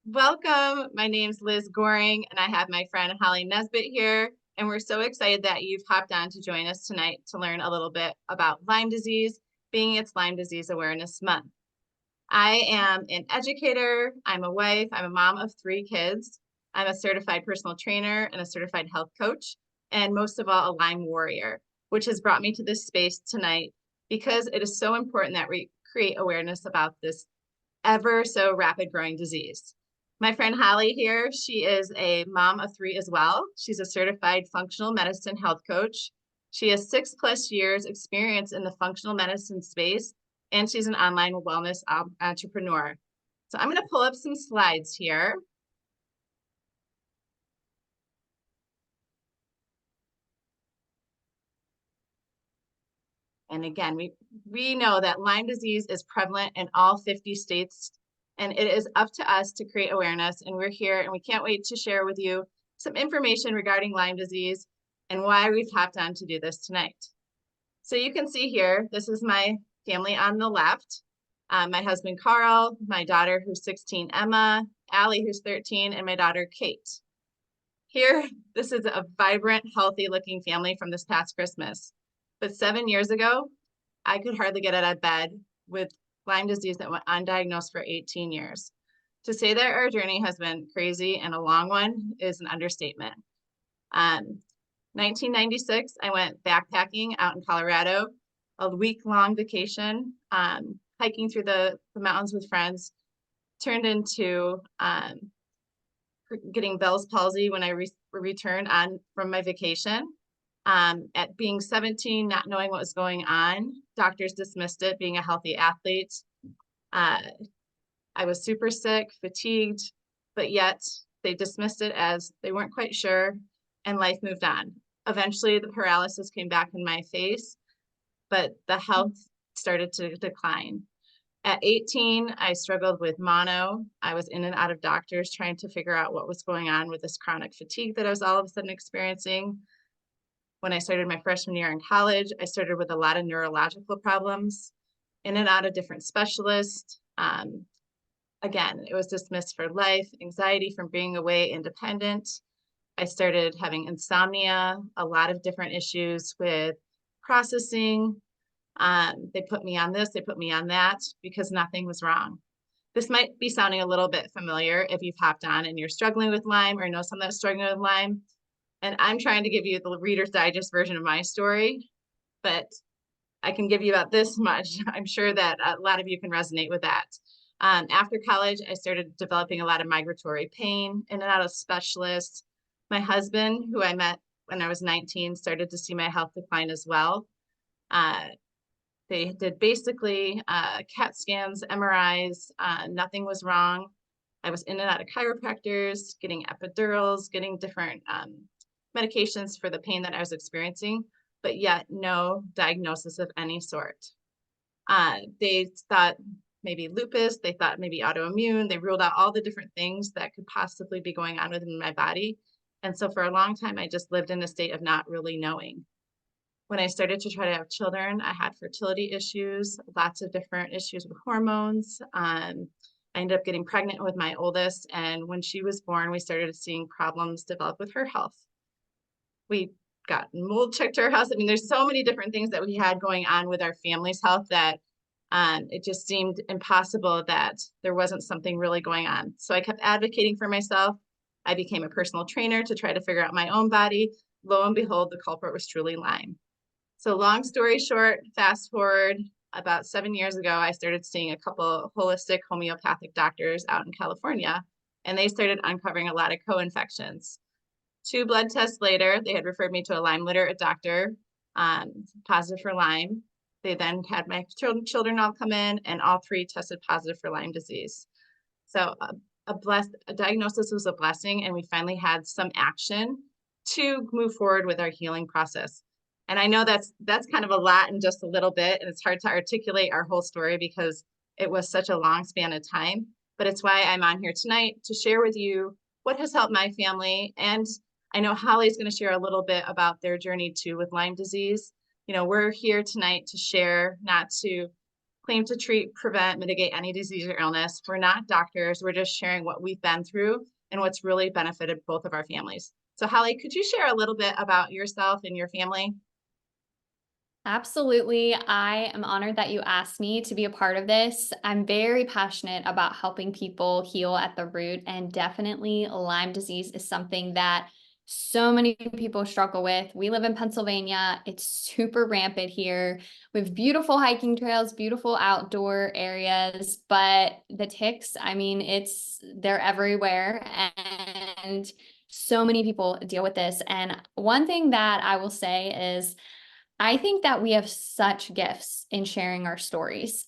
Welcome. My name's Liz Goring, and I have my friend Holly Nesbitt here. And we're so excited that you've hopped on to join us tonight to learn a little bit about Lyme disease, being it's Lyme Disease Awareness Month. I am an educator, I'm a wife, I'm a mom of 3 kids. I'm a certified personal trainer and a certified health coach, and most of all, a Lyme warrior, which has brought me to this space tonight because it is so important that we create awareness about this ever so rapid growing disease. My friend Holly here, she is a mom of 3 as well. She's a certified functional medicine health coach. She has 6+ years experience in the functional medicine space, and she's an online wellness entrepreneur. So I'm going to pull up some slides here. And again, we know that Lyme disease is prevalent in all 50 states, and it is up to us to create awareness. And we're here, and we can't wait to share with you some information regarding Lyme disease and why we've hopped on to do this tonight. So you can see here, this is my family on the left. My husband, Carl, my daughter, who's 16, Emma, Allie, who's 13, and my daughter, Kate. Here, this is a vibrant, healthy looking family from this past Christmas. But 7 years ago, I could hardly get out of bed with Lyme disease that went undiagnosed for 18 years. To say that our journey has been crazy and a long one is an understatement. 1996, I went backpacking out in Colorado, a week-long vacation, hiking through the mountains with friends, turned into getting Bell's palsy when I returned from my vacation. At being 17, not knowing what was going on, doctors dismissed it, being a healthy athlete. I was super sick, fatigued, but yet they dismissed it as they weren't quite sure, and life moved on. Eventually, the paralysis came back in my face, but the health started to decline. At 18, I struggled with mono. I was in and out of doctors trying to figure out what was going on with this chronic fatigue that I was all of a sudden experiencing. When I started my freshman year in college, I started with a lot of neurological problems, in and out of different specialists. Again, it was dismissed for life, anxiety from being away, independent. I started having insomnia, a lot of different issues with processing. They put me on this, they put me on that because nothing was wrong. This might be sounding a little bit familiar if you've hopped on and you're struggling with Lyme or know someone that's struggling with Lyme. And I'm trying to give you the Reader's Digest version of my story, but I can give you about this much. I'm sure that a lot of you can resonate with that. After college, I started developing a lot of migratory pain, in and out of specialists. My husband, who I met when I was 19, started to see my health decline as well. They did basically CAT scans, MRIs, nothing was wrong. I was in and out of chiropractors, getting epidurals, getting different medications for the pain that I was experiencing, but yet no diagnosis of any sort. They thought maybe lupus, they thought maybe autoimmune, they ruled out all the different things that could possibly be going on within my body. And so for a long time, I just lived in a state of not really knowing. When I started to try to have children, I had fertility issues, lots of different issues with hormones. I ended up getting pregnant with my oldest, and when she was born, we started seeing problems develop with her health. We got mold checked our house. I mean, there's so many different things that we had going on with our family's health that it just seemed impossible that there wasn't something really going on. So I kept advocating for myself. I became a personal trainer to try to figure out my own body. Lo and behold, the culprit was truly Lyme. So long story short, fast forward about 7 years ago, I started seeing a couple holistic homeopathic doctors out in California, and they started uncovering a lot of co-infections. 2 blood tests later, they had referred me to a Lyme literate doctor, positive for Lyme. They then had my children all come in, and all 3 tested positive for Lyme disease. So a diagnosis was a blessing, and we finally had some action to move forward with our healing process. And I know that's kind of a lot in just a little bit, and it's hard to articulate our whole story because it was such a long span of time. But it's why I'm on here tonight to share with you what has helped my family. And I know Holly's going to share a little bit about their journey too with Lyme disease. You know, we're here tonight to share, not to claim to treat, prevent, mitigate any disease or illness. We're not doctors. We're just sharing what we've been through and what's really benefited both of our families. So Holly, could you share a little bit about yourself and your family? Absolutely. I am honored that you asked me to be a part of this. I'm very passionate about helping people heal at the root, and definitely Lyme disease is something that so many people struggle with. We live in Pennsylvania. It's super rampant here. We have beautiful hiking trails, beautiful outdoor areas, but the ticks, I mean, they're everywhere, and so many people deal with this. And one thing that I will say is I think that we have such gifts in sharing our stories.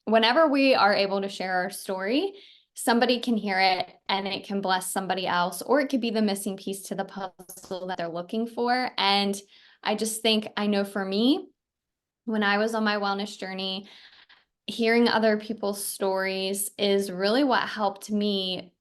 Whenever we are able to share our story, somebody can hear it and it can bless somebody else, or it could be the missing piece to the puzzle that they're looking for. And I just think, I know for me, when I was on my wellness journey, hearing other people's stories is really what helped me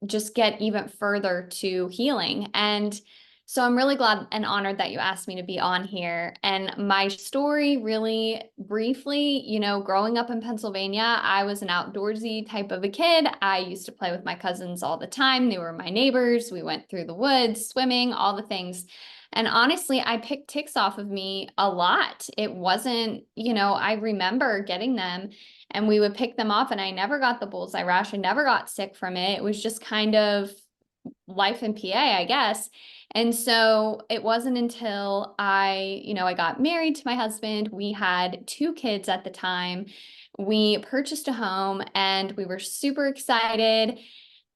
just get even further to healing. And so I'm really glad and honored that you asked me to be on here. And my story, really briefly, growing up in Pennsylvania, I was an outdoorsy type of a kid. I used to play with my cousins all the time. They were my neighbors. We went through the woods, swimming, all the things. And honestly, I picked ticks off of me a lot. It wasn't, I remember getting them and we would pick them off, and I never got the bullseye rash. I never got sick from it. It was just kind of life in PA, I guess. And so it wasn't until I got married to my husband. We had 2 kids at the time. We purchased a home and we were super excited.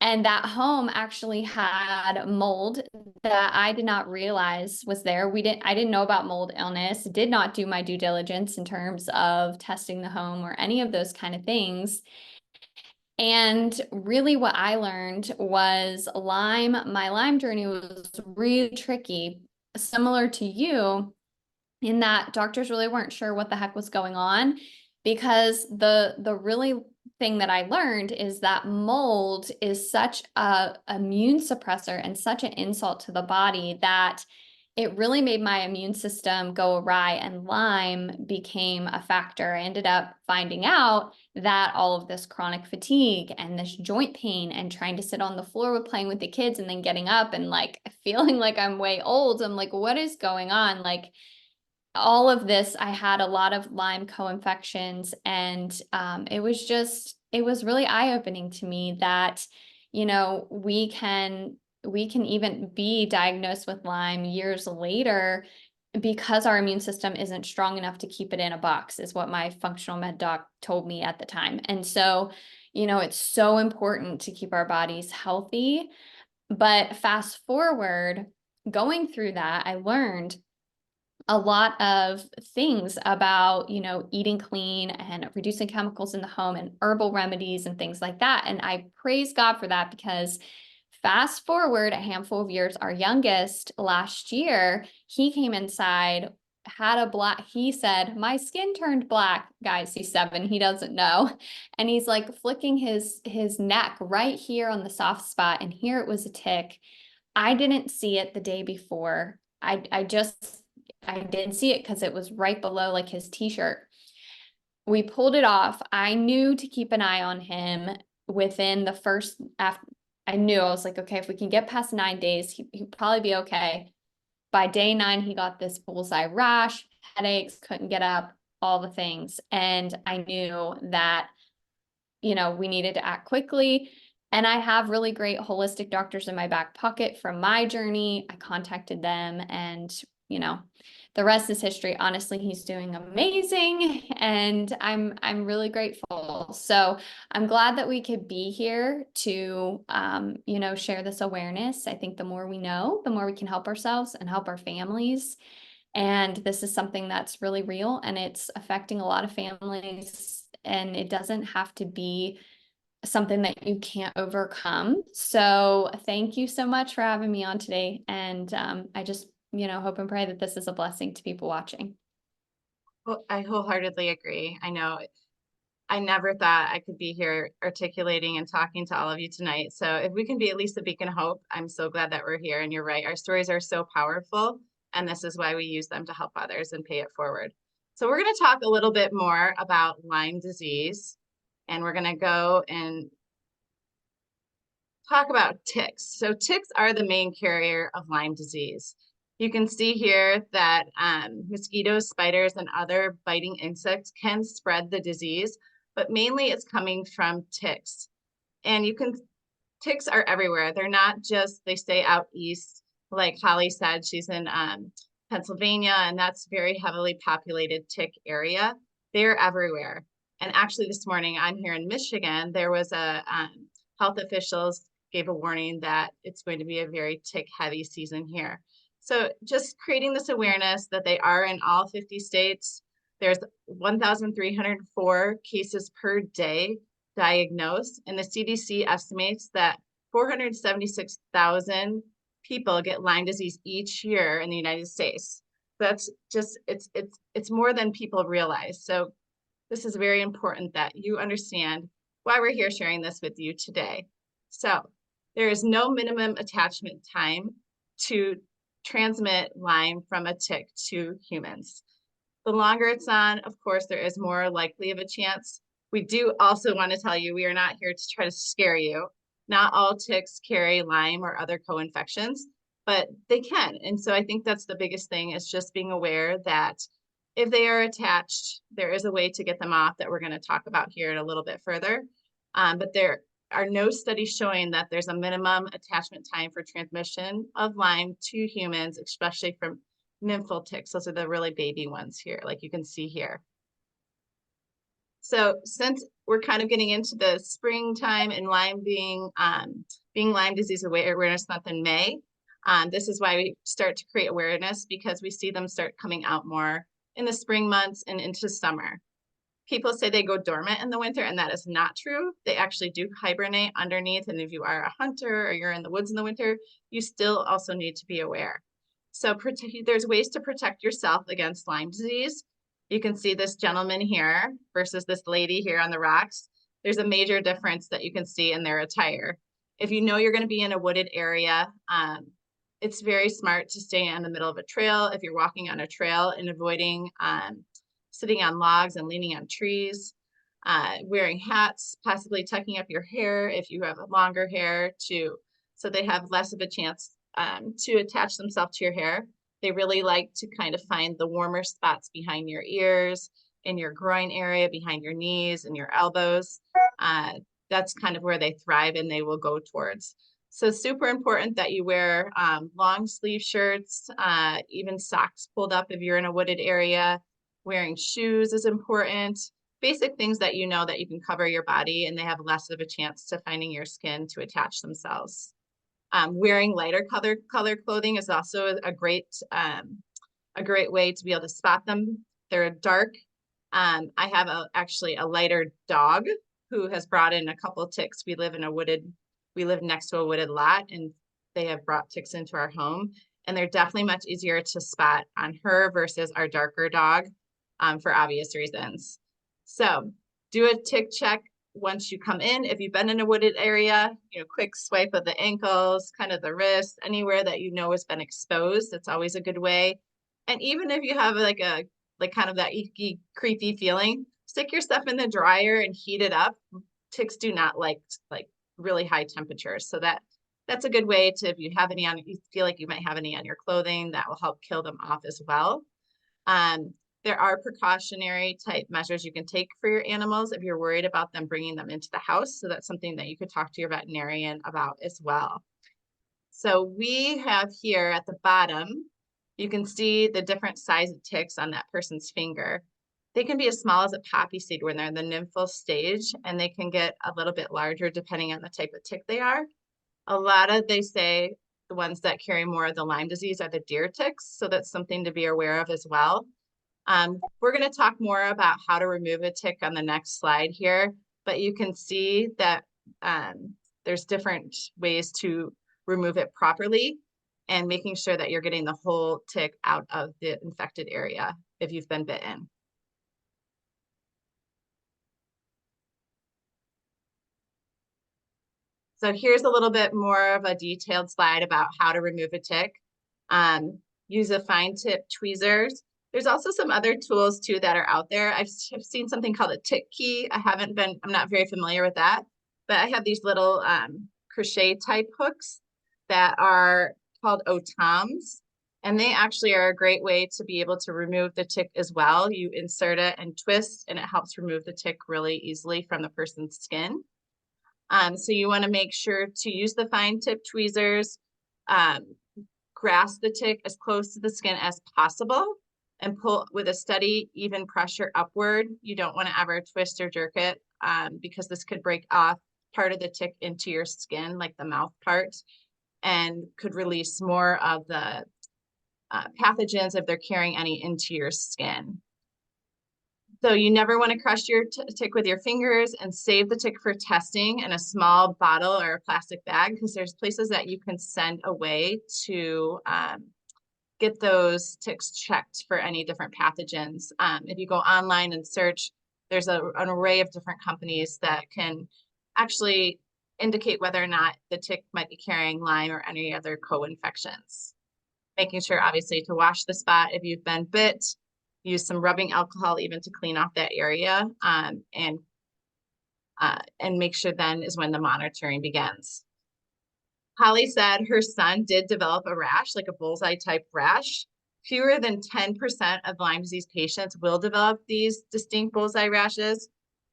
And that home actually had mold that I did not realize was there. I didn't know about mold illness, did not do my due diligence in terms of testing the home or any of those kind of things. And really what I learned was Lyme. My Lyme journey was really tricky, similar to you, in that doctors really weren't sure what the heck was going on, because the really thing that I learned is that mold is such a immune suppressor and such an insult to the body that it really made my immune system go awry, and Lyme became a factor. I ended up finding out that all of this chronic fatigue and this joint pain and trying to sit on the floor with playing with the kids and then getting up and like feeling like I'm way old. I'm like, what is going on? Like, all of this, I had a lot of Lyme co-infections, and it was really eye-opening to me that, we can even be diagnosed with Lyme years later because our immune system isn't strong enough to keep it in a box, is what my functional med doc told me at the time. And so, it's so important to keep our bodies healthy. But fast forward, going through that, I learned a lot of things about, eating clean and reducing chemicals in the home and herbal remedies and things like that. And I praise God for that, because fast forward a handful of years, our youngest last year, he came inside, he said, my skin turned black. Guys, he's 7, he doesn't know. And he's like flicking his neck right here on the soft spot. And here it was a tick. I didn't see it the day before. I didn't see it because it was right below like his t-shirt. We pulled it off. I knew to keep an eye on him within the first, after, I knew, I was like, okay, if we can get past 9 days, he'd probably be okay. By day 9, he got this bullseye rash, headaches, couldn't get up, all the things. And I knew that, we needed to act quickly. And I have really great holistic doctors in my back pocket from my journey. I contacted them, and, the rest is history. Honestly, he's doing amazing, and I'm really grateful. So I'm glad that we could be here to, share this awareness. I think the more we know, the more we can help ourselves and help our families. And this is something that's really real, and it's affecting a lot of families, and it doesn't have to be something that you can't overcome. So thank you so much for having me on today. And I just, hope and pray that this is a blessing to people watching. Well, I wholeheartedly agree. I know I never thought I could be here articulating and talking to all of you tonight. So if we can be at least a beacon of hope, I'm so glad that we're here. And you're right, our stories are so powerful, and this is why we use them to help others and pay it forward. So we're going to talk a little bit more about Lyme disease, and we're going to go and talk about ticks. So ticks are the main carrier of Lyme disease. You can see here that mosquitoes, spiders, and other biting insects can spread the disease, but mainly it's coming from ticks. And ticks are everywhere. They're not just, they stay out east. Like Holly said, she's in Pennsylvania, and that's very heavily populated tick area. They're everywhere. And actually this morning, I'm here in Michigan, there was health officials gave a warning that it's going to be a very tick heavy season here. So just creating this awareness that they are in all 50 states. There's 1,304 cases per day diagnosed, and the CDC estimates that 476,000 people get Lyme disease each year in the United States. That's just, it's more than people realize. So this is very important that you understand why we're here sharing this with you today. So there is no minimum attachment time to transmit Lyme from a tick to humans. The longer it's on, of course, there is more likely of a chance. We do also want to tell you, we are not here to try to scare you. Not all ticks carry Lyme or other co-infections, but they can. And so I think that's the biggest thing, is just being aware that if they are attached, there is a way to get them off that we're going to talk about here in a little bit further. But there are no studies showing that there's a minimum attachment time for transmission of Lyme to humans, especially from nymphal ticks. Those are the really baby ones here, like you can see here. So since we're kind of getting into the springtime and Lyme being Lyme Disease Awareness Month in May, this is why we start to create awareness, because we see them start coming out more in the spring months and into summer. People say they go dormant in the winter, and that is not true. They actually do hibernate underneath. And if you are a hunter or you're in the woods in the winter, you still also need to be aware. So there's ways to protect yourself against Lyme disease. You can see this gentleman here versus this lady here on the rocks. There's a major difference that you can see in their attire. If you know you're going to be in a wooded area, it's very smart to stay in the middle of a trail if you're walking on a trail, and avoiding sitting on logs and leaning on trees, wearing hats, possibly tucking up your hair if you have longer hair too, so they have less of a chance to attach themselves to your hair. They really like to kind of find the warmer spots behind your ears, in your groin area, behind your knees and your elbows. That's kind of where they thrive and they will go towards. So super important that you wear long sleeve shirts, even socks pulled up if you're in a wooded area. Wearing shoes is important. Basic things that you know that you can cover your body, and they have less of a chance to finding your skin to attach themselves. Wearing lighter color clothing is also a great way to be able to spot them. They're dark. I have actually a lighter dog who has brought in a couple of ticks. We live next to a wooded lot, and they have brought ticks into our home, and they're definitely much easier to spot on her versus our darker dog, for obvious reasons. So do a tick check once you come in. If you've been in a wooded area, quick swipe of the ankles, kind of the wrist, anywhere that you know has been exposed. That's always a good way. And even if you have like kind of that icky, creepy feeling, stick your stuff in the dryer and heat it up. Ticks do not like really high temperatures. So that's a good way to, if you have any on, you feel like you might have any on your clothing, that will help kill them off as well. There are precautionary type measures you can take for your animals if you're worried about them bringing them into the house. So that's something that you could talk to your veterinarian about as well. So we have here at the bottom, you can see the different size of ticks on that person's finger. They can be as small as a poppy seed when they're in the nymphal stage, and they can get a little bit larger depending on the type of tick they are. They say the ones that carry more of the Lyme disease are the deer ticks. So that's something to be aware of as well. We're going to talk more about how to remove a tick on the next slide here, but you can see that there's different ways to remove it properly, and making sure that you're getting the whole tick out of the infected area if you've been bitten. So here's a little bit more of a detailed slide about how to remove a tick. Use a fine tip tweezers There's also some other tools too that are out there. I've seen something called a tick key. I'm not very familiar with that, but I have these little crochet type hooks that are called otoms. And they actually are a great way to be able to remove the tick as well. You insert it and twist, and it helps remove the tick really easily from the person's skin. So you want to make sure to use the fine tip tweezers, um, grasp the tick as close to the skin as possible, and pull with a steady, even pressure upward. You don't want to ever twist or jerk it because this could break off part of the tick into your skin, like the mouth part, and could release more of the pathogens if they're carrying any into your skin. So you never want to crush your tick with your fingers, and save the tick for testing in a small bottle or a plastic bag, because there's places that you can send away to get those ticks checked for any different pathogens. If you go online and search, there's an array of different companies that can actually indicate whether or not the tick might be carrying Lyme or any other co-infections. Making sure, obviously, to wash the spot if you've been bit, use some rubbing alcohol even to clean off that area, and make sure then is when the monitoring begins. Holly said her son did develop a rash, like a bullseye type rash. Fewer than 10% of Lyme disease patients will develop these distinct bullseye rashes.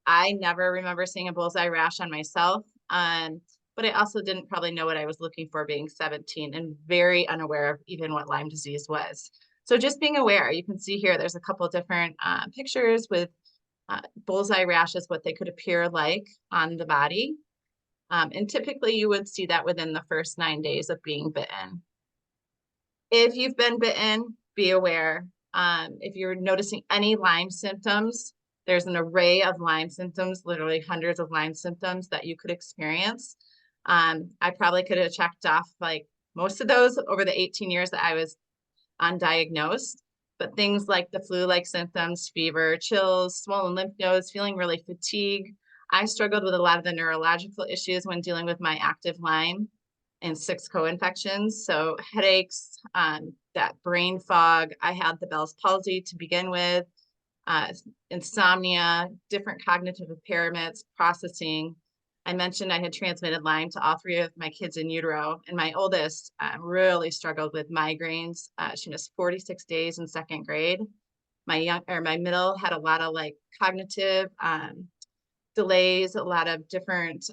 I never remember seeing a bullseye rash on myself, but I also didn't probably know what I was looking for being 17 and very unaware of even what Lyme disease was. So just being aware. You can see here, there's a couple different pictures with bullseye rashes, what they could appear like on the body. And typically you would see that within the first 9 days of being bitten. If you've been bitten, be aware. If you're noticing any Lyme symptoms, there's an array of Lyme symptoms, literally hundreds of Lyme symptoms that you could experience. I probably could have checked off like most of those over the 18 years that I was undiagnosed, but things like the flu-like symptoms, fever, chills, swollen lymph nodes, feeling really fatigued. I struggled with a lot of the neurological issues when dealing with my active Lyme and 6 co-infections. So headaches, that brain fog. I had the Bell's palsy to begin with, insomnia, different cognitive impairments, processing. I mentioned I had transmitted Lyme to all 3 of my kids in utero, and my oldest really struggled with migraines. She missed 46 days in 2nd grade. My middle had a lot of like cognitive delays, a lot of different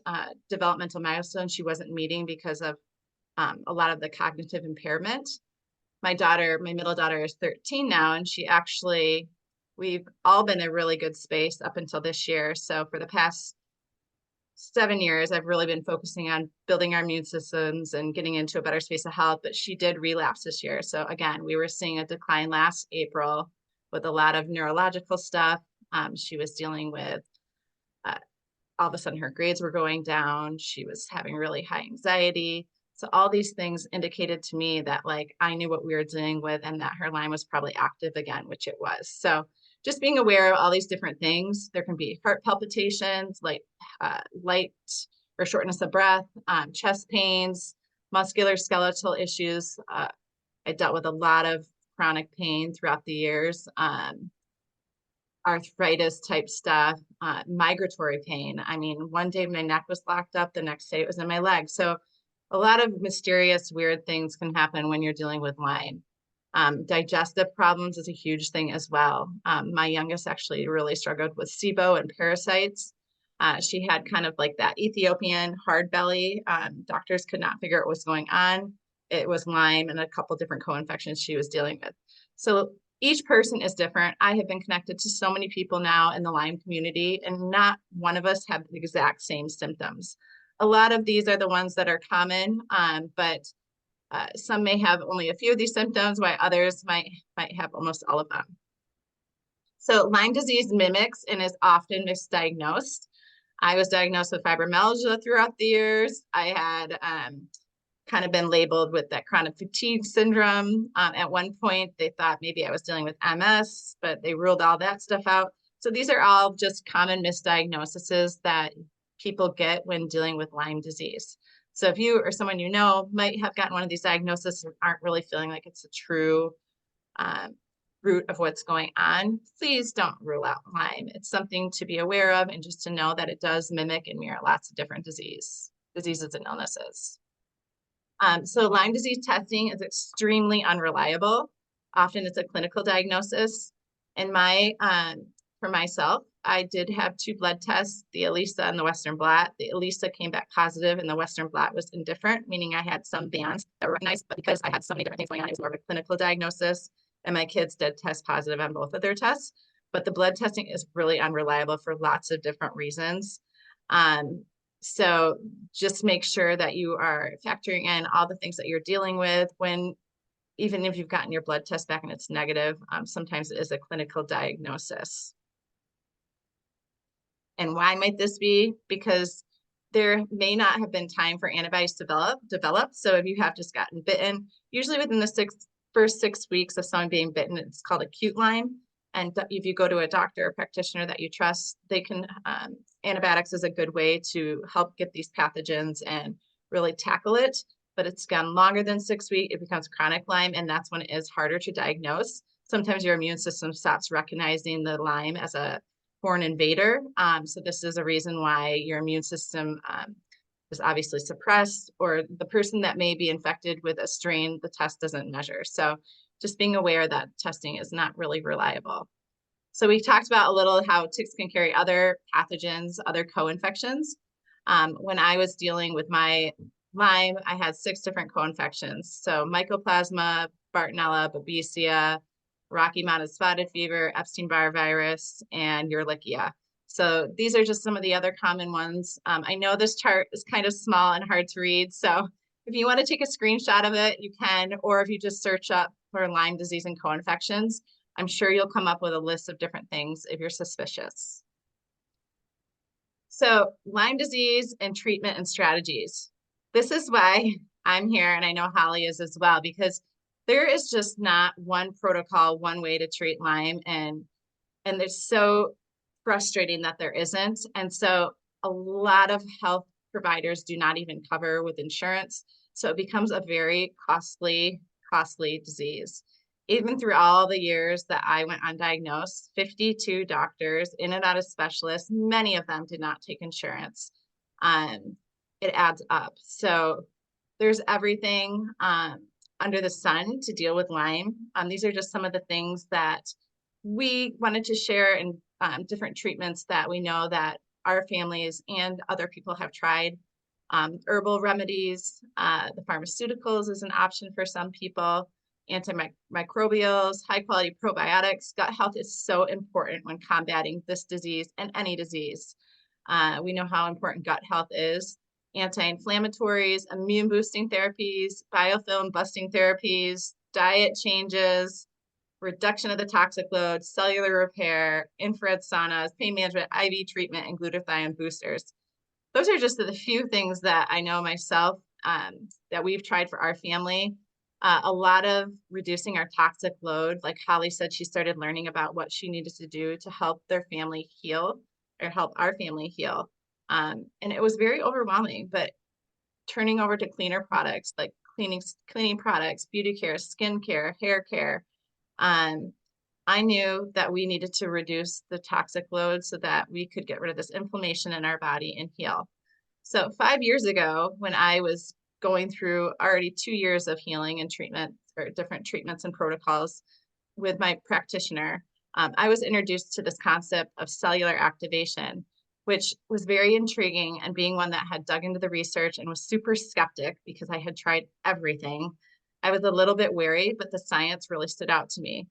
developmental milestones she wasn't meeting because of a lot of the cognitive impairment. My middle daughter is 13 now, and we've all been in a really good space up until this year. So for the past 7 years, I've really been focusing on building our immune systems and getting into a better space of health, but she did relapse this year. So again, we were seeing a decline last April with a lot of neurological stuff. She was dealing with all of a sudden her grades were going down. She was having really high anxiety. So all these things indicated to me that like I knew what we were dealing with and that her Lyme was probably active again, which it was. So just being aware of all these different things. There can be heart palpitations, like light or shortness of breath, chest pains, muscular skeletal issues. I dealt with a lot of chronic pain throughout the years. Arthritis type stuff, migratory pain. I mean, one day my neck was locked up, the next day it was in my leg. So a lot of mysterious, weird things can happen when you're dealing with Lyme. Digestive problems is a huge thing as well. My youngest actually really struggled with SIBO and parasites. She had kind of like that Ethiopian hard belly. Doctors could not figure out what was going on. It was Lyme and a couple different co-infections she was dealing with. So each person is different. I have been connected to so many people now in the Lyme community, and not one of us have the exact same symptoms. A lot of these are the ones that are common, but some may have only a few of these symptoms, while others might have almost all of them. So Lyme disease mimics and is often misdiagnosed. I was diagnosed with fibromyalgia throughout the years. I had kind of been labeled with that chronic fatigue syndrome. At one point, they thought maybe I was dealing with MS, but they ruled all that stuff out. So these are all just common misdiagnoses that people get when dealing with Lyme disease. So if you or someone you know might have gotten one of these diagnoses and aren't really feeling like it's a true root of what's going on, please don't rule out Lyme. It's something to be aware of and just to know that it does mimic and mirror lots of different diseases and illnesses. So Lyme disease testing is extremely unreliable. Often it's a clinical diagnosis. And for myself, I did have 2 blood tests, the ELISA and the Western blot. The ELISA came back positive and the Western blot was indifferent, meaning I had some bands that were recognized, but because I had so many different things going on, it was more of a clinical diagnosis. And my kids did test positive on both of their tests. But the blood testing is really unreliable for lots of different reasons. So just make sure that you are factoring in all the things that you're dealing with when, even if you've gotten your blood test back and it's negative, sometimes it is a clinical diagnosis. And why might this be? Because there may not have been time for antibodies to develop. So if you have just gotten bitten, usually within the first 6 weeks of someone being bitten, it's called acute Lyme. And if you go to a doctor or practitioner that you trust, they can, antibiotics is a good way to help get these pathogens and really tackle it. But it's gone longer than 6 weeks, it becomes chronic Lyme, and that's when it is harder to diagnose. Sometimes your immune system stops recognizing the Lyme as a foreign invader. So this is a reason why your immune system is obviously suppressed, or the person that may be infected with a strain the test doesn't measure. So just being aware that testing is not really reliable. So we talked about a little how ticks can carry other pathogens, other co-infections. When I was dealing with my Lyme, I had 6 different co-infections. So Mycoplasma, Bartonella, Babesia, Rocky Mountain spotted fever, Epstein-Barr virus, and Ehrlichia. So these are just some of the other common ones. I know this chart is kind of small and hard to read, so if you want to take a screenshot of it, you can, or if you just search up for Lyme disease and co-infections, I'm sure you'll come up with a list of different things if you're suspicious. So Lyme disease and treatment and strategies. This is why I'm here, and I know Holly is as well, because there is just not one protocol, one way to treat Lyme, and it's so frustrating that there isn't. And so a lot of health providers do not even cover with insurance. So it becomes a very costly disease. Even through all the years that I went undiagnosed, 52 doctors, in and out of specialists, many of them did not take insurance. It adds up. So there's everything under the sun to deal with Lyme. These are just some of the things that we wanted to share, and different treatments that we know that our families and other people have tried. Herbal remedies, the pharmaceuticals is an option for some people, antimicrobials, high quality probiotics. Gut health is so important when combating this disease and any disease. We know how important gut health is. Anti-inflammatories, immune boosting therapies, biofilm busting therapies, diet changes, reduction of the toxic load, cellular repair, infrared saunas, pain management, IV treatment, and glutathione boosters. Those are just the few things that I know myself that we've tried for our family. A lot of reducing our toxic load. Like Holly said, she started learning about what she needed to do to help their family heal, or help our family heal. And it was very overwhelming, but turning over to cleaner products, like cleaning products, beauty care, skin care, hair care. I knew that we needed to reduce the toxic load so that we could get rid of this inflammation in our body and heal. So 5 years ago, when I was going through already 2 years of healing and treatment, or different treatments and protocols with my practitioner, I was introduced to this concept of cellular activation, which was very intriguing. And being one that had dug into the research and was super skeptic because I had tried everything, I was a little bit wary, but the science really stood out to me.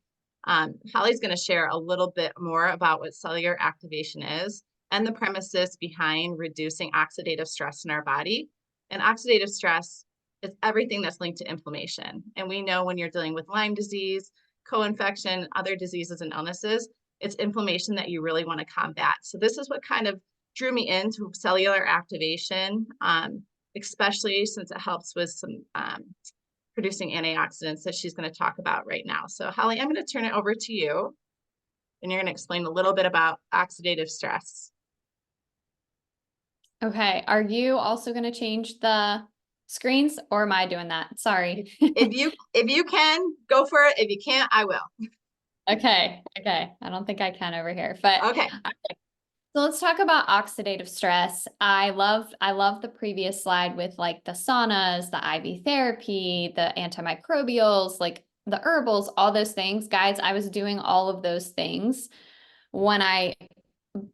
Holly's going to share a little bit more about what cellular activation is and the premises behind reducing oxidative stress in our body. And oxidative stress is everything that's linked to inflammation. And we know when you're dealing with Lyme disease, co-infection, other diseases and illnesses, it's inflammation that you really want to combat. So this is what kind of drew me into cellular activation, especially since it helps with some producing antioxidants that she's going to talk about right now. So Holly, I'm going to turn it over to you, and you're going to explain a little bit about oxidative stress. Okay, are you also going to change the screens, or am I doing that? Sorry. If you can, go for it. If you can't, I will. Okay. Okay. I don't think I can over here, but Okay. so let's talk about oxidative stress. I love the previous slide with like the saunas, the IV therapy, the antimicrobials, like the herbals, all those things. Guys, I was doing all of those things when I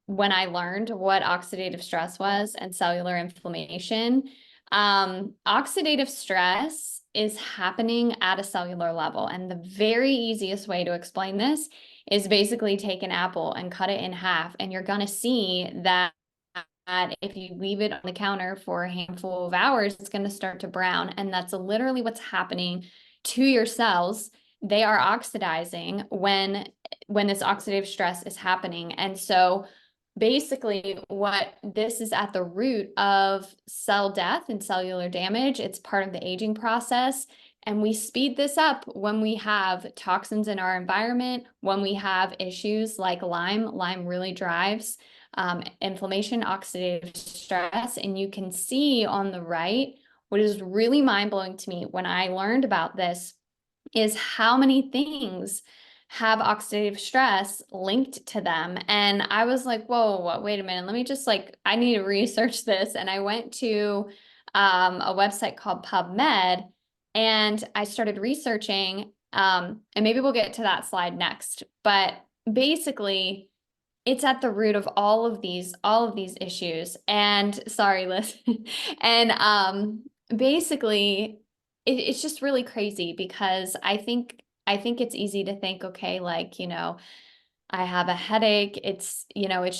learned what oxidative stress was and cellular inflammation. Oxidative stress is happening at a cellular level. And the very easiest way to explain this is basically take an apple and cut it in half, and you're going to see that if you leave it on the counter for a handful of hours, it's going to start to brown. And that's literally what's happening to your cells. They are oxidizing when this oxidative stress is happening. And so basically what this is at the root of cell death and cellular damage. It's part of the aging process. And we speed this up when we have toxins in our environment, when we have issues like Lyme. Lyme really drives inflammation, oxidative stress. And you can see on the right, what is really mind-blowing to me when I learned about this is how many things have oxidative stress linked to them. And I was like, whoa, wait a minute. Let me just I need to research this. And I went to a website called PubMed and I started researching. And maybe we'll get to that slide next. But basically, it's at the root of all of these issues. And sorry, Liz. And basically it's just really crazy because I think it's easy to think, okay, I have a headache. It's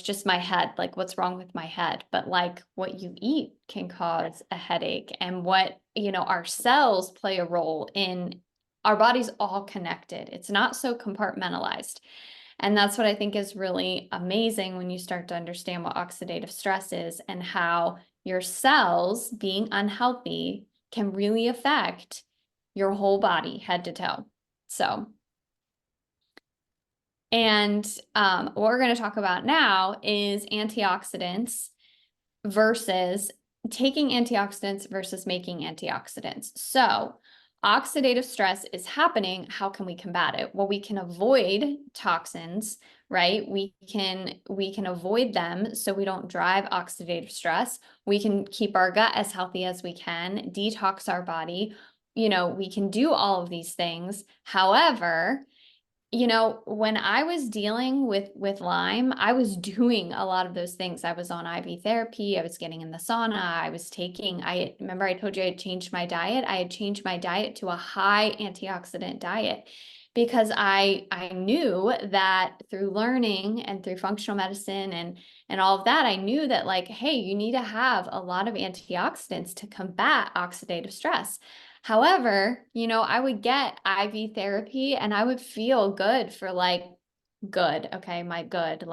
just my head. Like, what's wrong with my head? But like what you eat can cause a headache, and our cells play a role in our body's all connected. It's not so compartmentalized. And that's what I think is really amazing when you start to understand what oxidative stress is and how your cells being unhealthy can really affect your whole body, head to toe. So, and what we're going to talk about now is antioxidants versus taking antioxidants versus making antioxidants. So, oxidative stress is happening. How can we combat it? Well, we can avoid toxins, right? We can avoid them so we don't drive oxidative stress. We can keep our gut as healthy as we can, detox our body. We can do all of these things. However, when I was dealing with Lyme, I was doing a lot of those things. I was on IV therapy. I was getting in the sauna. I remember I told you I had changed my diet. I had changed my diet to a high antioxidant diet because I knew that through learning and through functional medicine and all of that, I knew that hey, you need to have a lot of antioxidants to combat oxidative stress. However, I would get IV therapy and I would feel good for good. Okay, my good.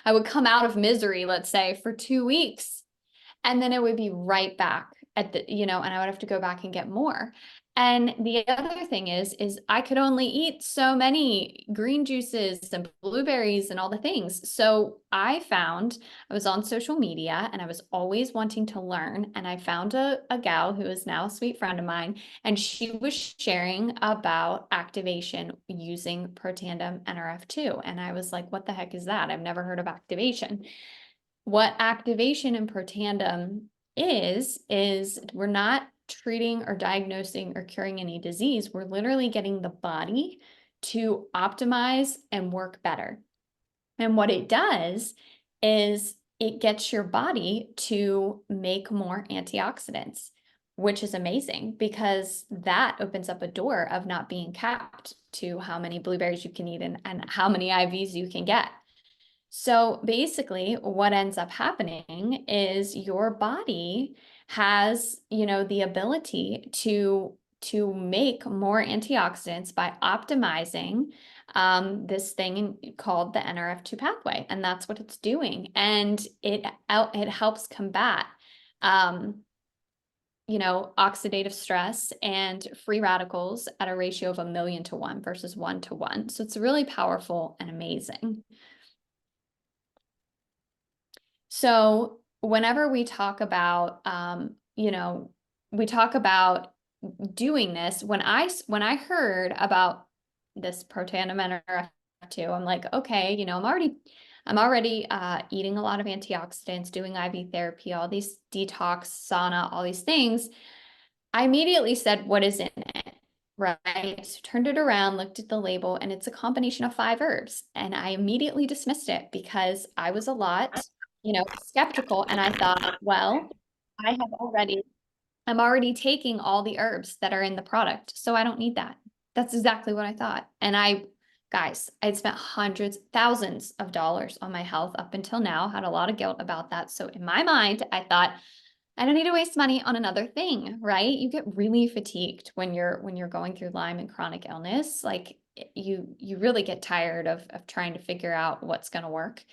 I would come out of misery, let's say, for 2 weeks. And then it would be right back and I would have to go back and get more. And the other thing is I could only eat so many green juices and blueberries and all the things. So I was on social media and I was always wanting to learn. And I found a gal who is now a sweet friend of mine, and she was sharing about activation using Protandim NRF2. And I was like, what the heck is that? I've never heard of activation. What activation in Protandim is we're not treating or diagnosing or curing any disease. We're literally getting the body to optimize and work better. And what it does is it gets your body to make more antioxidants, which is amazing because that opens up a door of not being capped to how many blueberries you can eat and how many IVs you can get. So basically, what ends up happening is your body has, the ability to make more antioxidants by optimizing this thing called the NRF2 pathway, and that's what it's doing, and it helps combat oxidative stress and free radicals at a ratio of 1,000,000 to 1 versus 1 to 1. So it's really powerful and amazing. So whenever we talk about, we talk about doing this, when I heard about this Protandim to. I'm like, okay, I'm already eating a lot of antioxidants, doing IV therapy, all these detox, sauna, all these things. I immediately said, what is in it? Right. So turned it around, looked at the label, and it's a combination of 5 herbs. And I immediately dismissed it because I was a lot, skeptical. And I thought, well, I have already I'm already taking all the herbs that are in the product, so I don't need that. That's exactly what I thought. And guys, I'd spent hundreds, thousands of dollars on my health up until now, had a lot of guilt about that. So in my mind, I thought, I don't need to waste money on another thing, right? You get really fatigued when you're going through Lyme and chronic illness. Like you really get tired of trying to figure out what's going to work.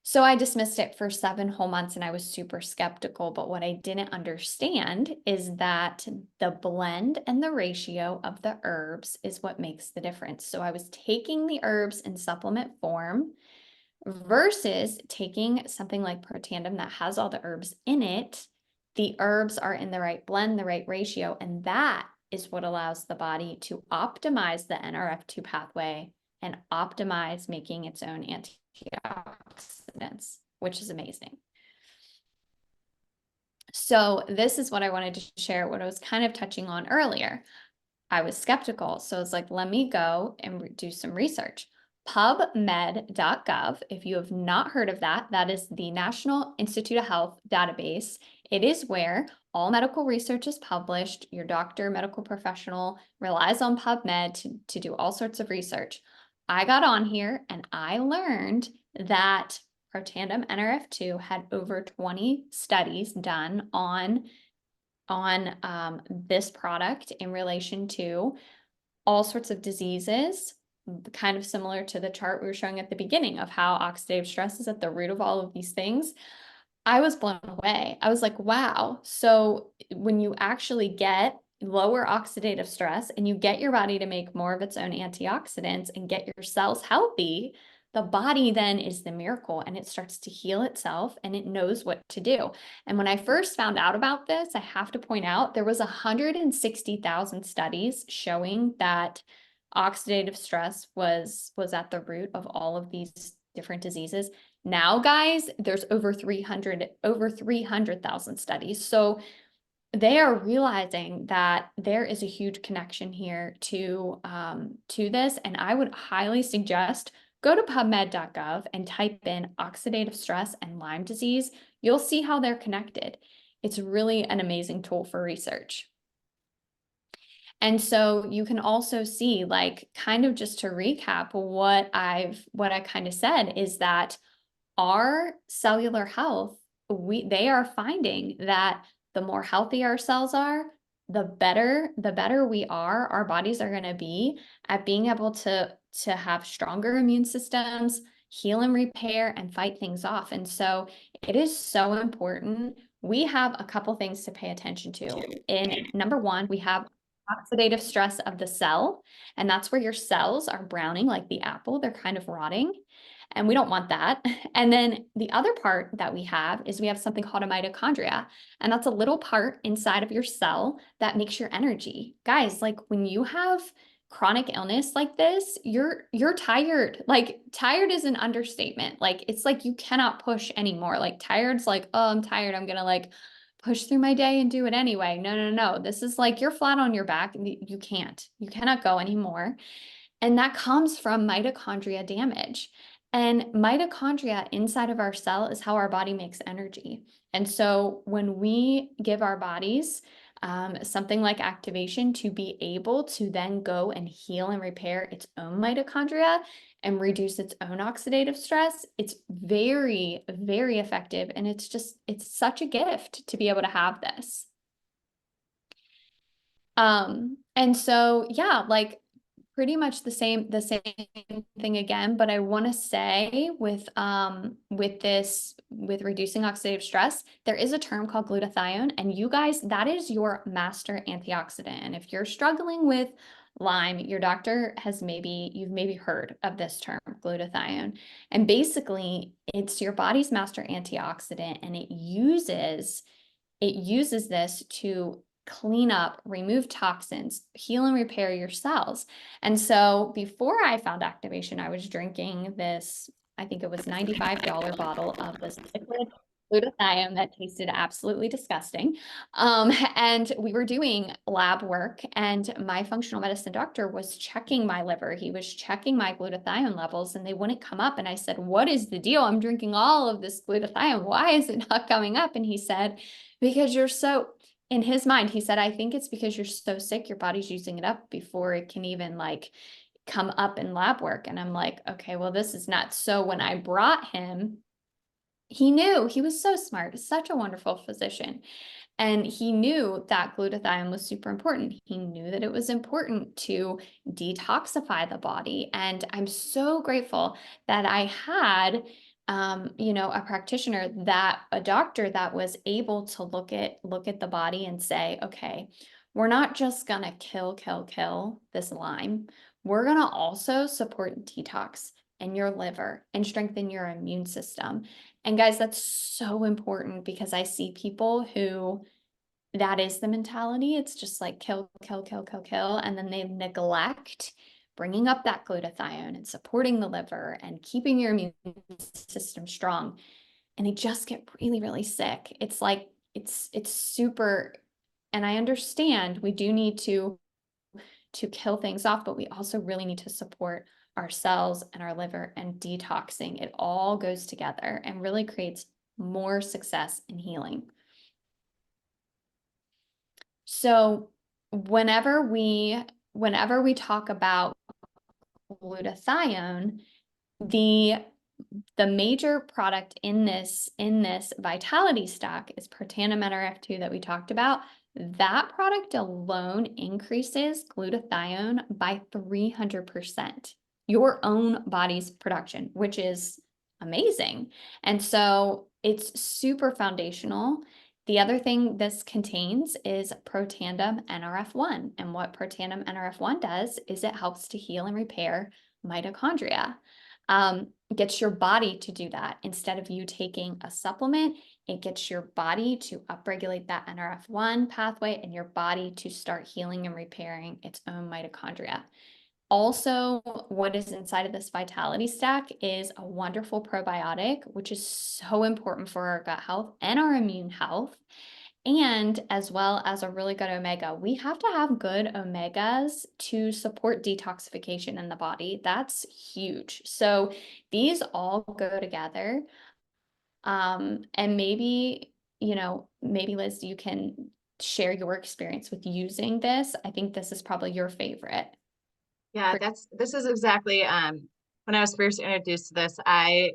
So I dismissed it for 7 whole months and I was super skeptical. But what I didn't understand is that the blend and the ratio of the herbs is what makes the difference. So I was taking the herbs in supplement form versus taking something like Protandim that has all the herbs in it. The herbs are in the right blend, the right ratio, and that is what allows the body to optimize the NRF2 pathway and optimize making its own antioxidants, which is amazing. So this is what I wanted to share, what I was kind of touching on earlier. I was skeptical. So it's like, let me go and do some research. PubMed.gov, if you have not heard of that, that is the National Institute of Health database. It is where all medical research is published. Your doctor, medical professional relies on PubMed to do all sorts of research. I got on here and I learned that Protandim NRF2 had over 20 studies done on this product in relation to all sorts of diseases, kind of similar to the chart we were showing at the beginning of how oxidative stress is at the root of all of these things. I was blown away. I was like, wow. So when you actually get lower oxidative stress and you get your body to make more of its own antioxidants and get your cells healthy, the body then is the miracle and it starts to heal itself and it knows what to do. And when I first found out about this, I have to point out there was 160,000 studies showing that oxidative stress was at the root of all of these different diseases. Now, guys, there's over 300,000 studies. So they are realizing that there is a huge connection here to this. And I would highly suggest go to PubMed.gov and type in oxidative stress and Lyme disease. You'll see how they're connected. It's really an amazing tool for research. And so you can also see, like, kind of just to recap what I kind of said is that our cellular health, they are finding that the more healthy our cells are, the better we are, our bodies are going to be at being able to have stronger immune systems, heal and repair, and fight things off. And so it is so important. We have a couple things to pay attention to. In number one, we have oxidative stress of the cell, and that's where your cells are browning like the apple. They're kind of rotting. And we don't want that. And then the other part that we have is we have something called a mitochondria. And that's a little part inside of your cell that makes your energy. Guys, like when you have chronic illness like this, you're tired. Like tired is an understatement. Like it's like you cannot push anymore. Like tired's like, oh, I'm tired. I'm gonna like push through my day and do it anyway. No, no, no. This is like you're flat on your back. You can't. You cannot go anymore. And that comes from mitochondria damage. And mitochondria inside of our cell is how our body makes energy. And so when we give our bodies something like activation to be able to then go and heal and repair its own mitochondria and reduce its own oxidative stress, it's very, very effective. And it's such a gift to be able to have this. And so, yeah, like pretty much the same thing again, but I want to say with reducing oxidative stress, there is a term called glutathione, and you guys, that is your master antioxidant. And if you're struggling with Lyme, your doctor you've maybe heard of this term, glutathione. And basically, it's your body's master antioxidant, and it uses this to clean up, remove toxins, heal and repair your cells. And so before I found activation, I was drinking this, I think it was $95 bottle of this liquid glutathione that tasted absolutely disgusting. And we were doing lab work, and my functional medicine doctor was checking my liver. He was checking my glutathione levels, and they wouldn't come up. And I said, "What is the deal? I'm drinking all of this glutathione. Why is it not coming up?" And he said, "Because you're so," in his mind, he said, "I think it's because you're so sick, your body's using it up before it can even like come up in lab work." And I'm like, okay, well, this is nuts. So when I brought him, he knew. He was so smart, such a wonderful physician. And he knew that glutathione was super important. He knew that it was important to detoxify the body. And I'm so grateful that I had, a practitioner, that a doctor that was able to look at the body and say, okay, we're not just gonna kill this Lyme. We're gonna also support detox in your liver and strengthen your immune system. And guys, that's so important because I see people who, that is the mentality. It's just like kill, kill, kill, kill, kill. And then they neglect bringing up that glutathione and supporting the liver and keeping your immune system strong. And they just get really, really sick. It's like, it's super, and I understand we do need to kill things off, but we also really need to support our cells and our liver and detoxing. It all goes together and really creates more success in healing. So whenever we talk about glutathione, the the major product in this vitality stack is protandim NRF2 that we talked about. That product alone increases glutathione by 300%, your own body's production, which is amazing. And so it's super foundational. The other thing this contains is protandim NRF1. And what protandim NRF1 does is it helps to heal and repair mitochondria. Gets your body to do that. Instead of you taking a supplement, it gets your body to upregulate that NRF1 pathway and your body to start healing and repairing its own mitochondria. Also, what is inside of this vitality stack is a wonderful probiotic, which is so important for our gut health and our immune health, and as well as a really good omega. We have to have good omegas to support detoxification in the body. That's huge. So these all go together. And maybe Liz, you can share your experience with using this. I think this is probably your favorite. Yeah, this is exactly when I was first introduced to this, I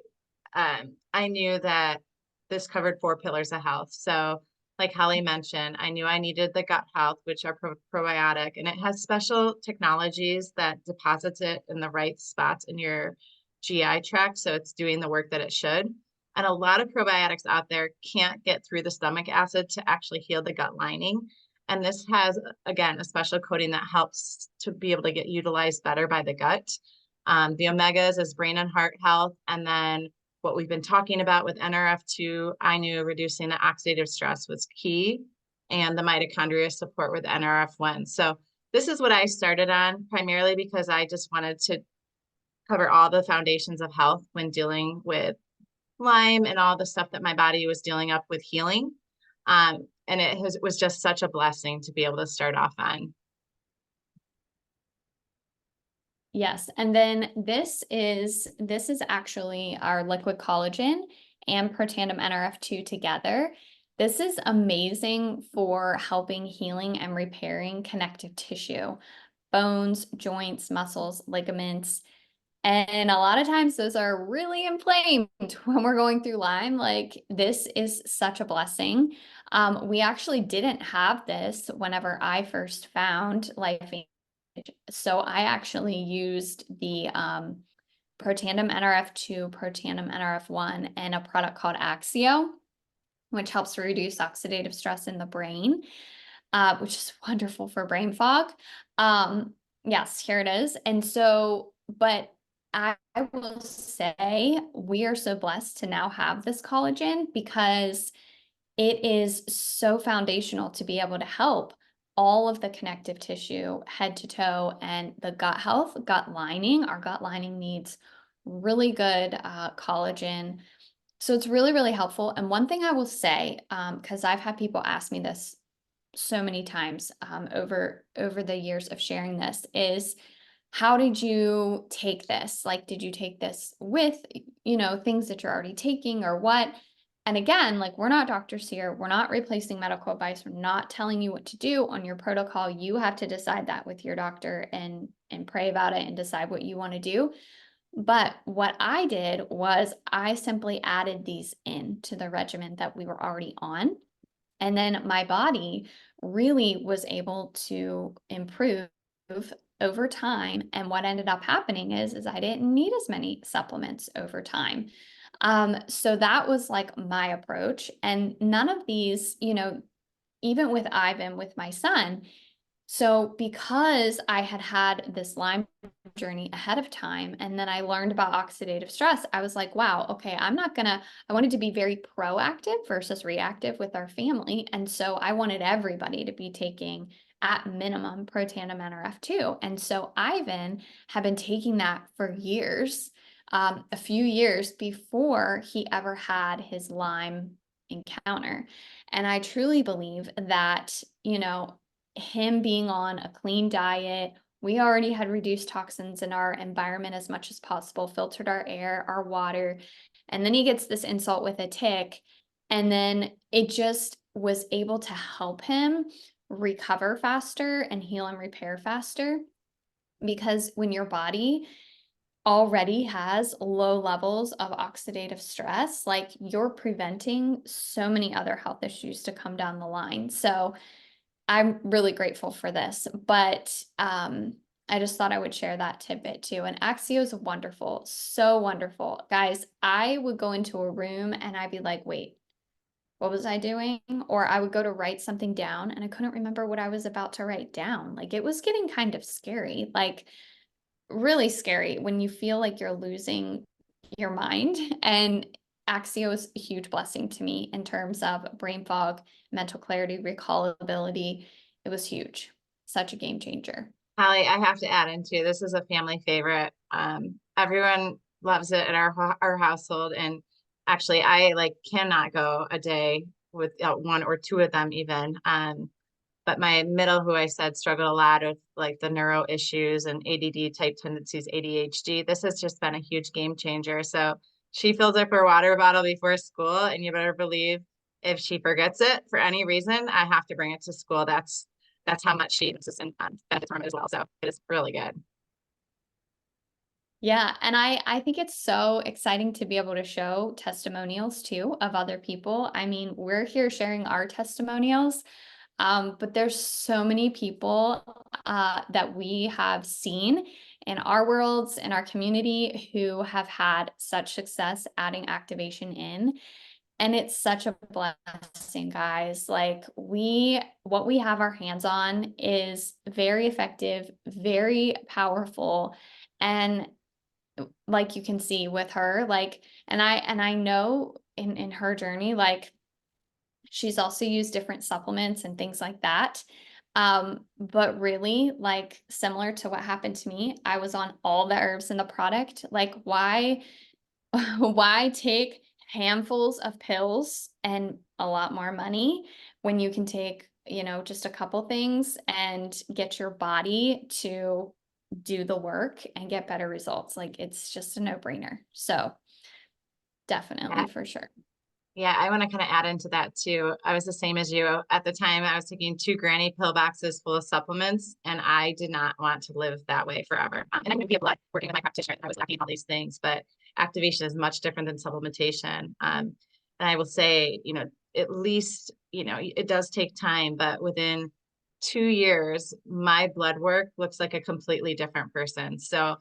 knew that this covered four pillars of health. So like Holly mentioned, I knew I needed the gut health, which are probiotic, and it has special technologies that deposits it in the right spots in your GI tract. So it's doing the work that it should. And a lot of probiotics out there can't get through the stomach acid to actually heal the gut lining. And this has, again, a special coating that helps to be able to get utilized better by the gut. The omegas is brain and heart health. And then what we've been talking about with NRF2, I knew reducing the oxidative stress was key, and the mitochondria support with NRF1. So this is what I started on primarily because I just wanted to cover all the foundations of health when dealing with Lyme and all the stuff that my body was dealing up with healing. And it was just such a blessing to be able to start off on. Yes, and then this is actually our liquid collagen and protandim NRF2 together. This is amazing for helping healing and repairing connective tissue, bones, joints, muscles, ligaments. And a lot of times those are really inflamed when we're going through Lyme. Like, this is such a blessing. We actually didn't have this whenever I first found Life. So I actually used the protandim NRF2, protandim NRF1, and a product called Axio, which helps reduce oxidative stress in the brain, which is wonderful for brain fog. Yes, here it is. And so, but I will say we are so blessed to now have this collagen because it is so foundational to be able to help all of the connective tissue, head to toe, and the gut health, gut lining. Our gut lining needs really good collagen. So it's really, really helpful. And one thing I will say, because I've had people ask me this so many times over the years of sharing this, is how did you take this? Like, did you take this with, things that you're already taking or what? And again, like, we're not doctors here. We're not replacing medical advice. We're not telling you what to do on your protocol. You have to decide that with your doctor and pray about it and decide what you want to do. But what I did was I simply added these in to the regimen that we were already on. And then my body really was able to improve over time. And what ended up happening is I didn't need as many supplements over time. So that was like my approach. And none of these, even with Ivan, with my son, so because I had had this Lyme journey ahead of time, and then I learned about oxidative stress, I was like, wow, okay, I wanted to be very proactive versus reactive with our family. And so I wanted everybody to be taking at minimum Protandim NRF2. And so Ivan had been taking that for years, a few years before he ever had his Lyme encounter. And I truly believe that, him being on a clean diet, we already had reduced toxins in our environment as much as possible, filtered our air, our water. And then he gets this insult with a tick. And then it just was able to help him recover faster and heal and repair faster. Because when your body already has low levels of oxidative stress, like, you're preventing so many other health issues to come down the line. So I'm really grateful for this, but I just thought I would share that tidbit too. And Axio is wonderful, so wonderful. Guys, I would go into a room and I'd be like, wait, what was I doing? Or I would go to write something down and I couldn't remember what I was about to write down. Like, it was getting kind of scary, like really scary when you feel like you're losing your mind. And Axio is a huge blessing to me in terms of brain fog, mental clarity, recallability. It was huge. Such a game changer. Holly, I have to add in too, this is a family favorite. Everyone loves it at our household. And actually I like cannot go a day without one or two of them even. But my middle, who I said struggled a lot with like the neuro issues and ADD type tendencies, ADHD, this has just been a huge game changer. So she fills up her water bottle before school, and you better believe if she forgets it for any reason, I have to bring it to school. That's how much she insists on benefits from it as well. So it is really good. Yeah, and I think it's so exciting to be able to show testimonials too of other people. I mean, we're here sharing our testimonials, but there's so many people that we have seen in our worlds, in our community, who have had such success adding activation in. And it's such a blessing, guys. Like, what we have our hands on is very effective, very powerful. And like, you can see with her, like, and I know in her journey, like, she's also used different supplements and things like that. But really, like, similar to what happened to me, I was on all the herbs in the product. Like, why why take handfuls of pills and a lot more money when you can take, just a couple things and get your body to do the work and get better results? Like, it's just a no-brainer. So definitely, for sure. Yeah, I want to kind of add into that too. I was the same as you. At the time, I was taking two granny pill boxes full of supplements, and I did not want to live that way forever. And I could be a blood working with my practitioner. I was lacking all these things, but activation is much different than supplementation. And I will say, at least, it does take time, but within 2 years, my blood work looks like a completely different person. So,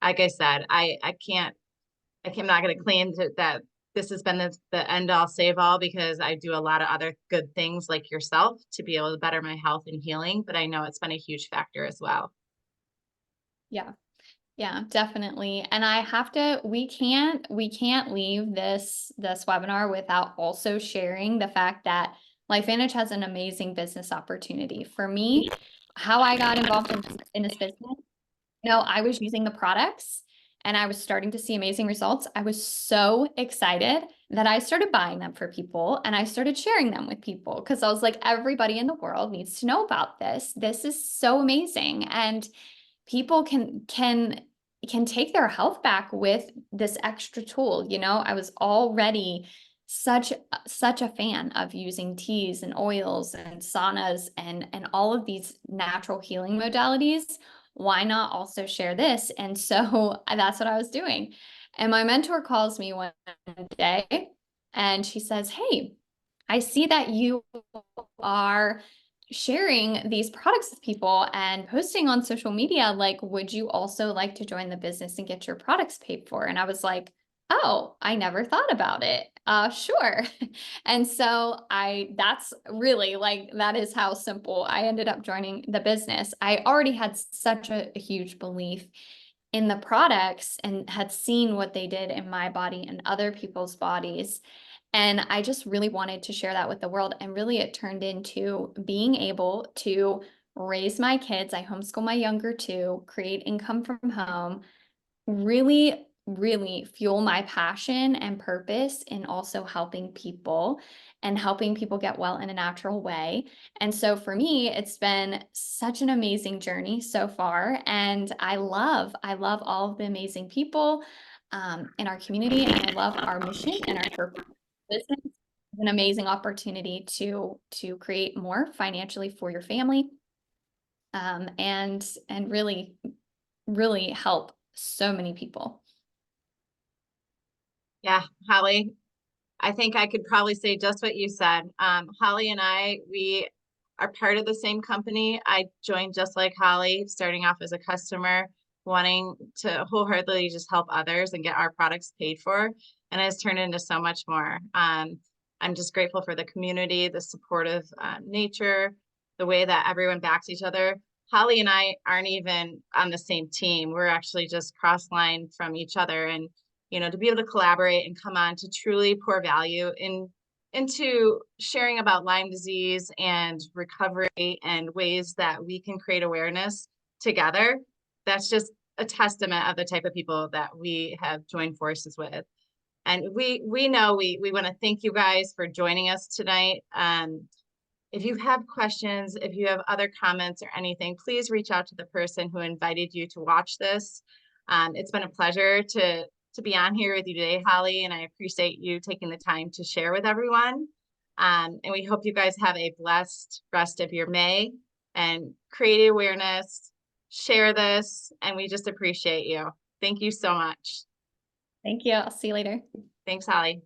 like I said, I'm not going to claim that this has been the end all save all, because I do a lot of other good things like yourself to be able to better my health and healing. But I know it's been a huge factor as well. Yeah. Yeah, definitely. And we can't leave this webinar without also sharing the fact that LifeVantage has an amazing business opportunity. For me, how I got involved in this business, I was using the products and I was starting to see amazing results. I was so excited that I started buying them for people and I started sharing them with people because I was like, everybody in the world needs to know about this. This is so amazing. And people can take their health back with this extra tool. I was already such a fan of using teas and oils and saunas and all of these natural healing modalities. Why not also share this? And so that's what I was doing. And my mentor calls me one day and she says, "Hey, I see that you are sharing these products with people and posting on social media. Like, would you also like to join the business and get your products paid for?" And I was like, "Oh, I never thought about it. Sure." And so that's really like, that is how simple I ended up joining the business. I already had such a huge belief in the products and had seen what they did in my body and other people's bodies. And I just really wanted to share that with the world. And really, it turned into being able to raise my kids. I homeschool my younger two, create income from home, really, really fuel my passion and purpose in also helping people and helping people get well in a natural way. And so for me, it's been such an amazing journey so far. And I love all of the amazing people in our community. And I love our mission and our purpose. Business is an amazing opportunity to create more financially for your family, and really, really help so many people. Yeah, Holly, I think I could probably say just what you said. Holly and I, we are part of the same company. I joined just like Holly, starting off as a customer, wanting to wholeheartedly just help others and get our products paid for. And it's turned into so much more. I'm just grateful for the community, the supportive nature, the way that everyone backs each other. Holly and I aren't even on the same team. We're actually just cross line from each other. And to be able to collaborate and come on to truly pour value into sharing about Lyme disease and recovery and ways that we can create awareness together. That's just a testament of the type of people that we have joined forces with. And we know we want to thank you guys for joining us tonight. If you have questions, if you have other comments or anything, please reach out to the person who invited you to watch this. It's been a pleasure to be on here with you today, Holly, and I appreciate you taking the time to share with everyone. And we hope you guys have a blessed rest of your May and create awareness, share this, and we just appreciate you. Thank you so much. Thank you. I'll see you later. Thanks, Holly.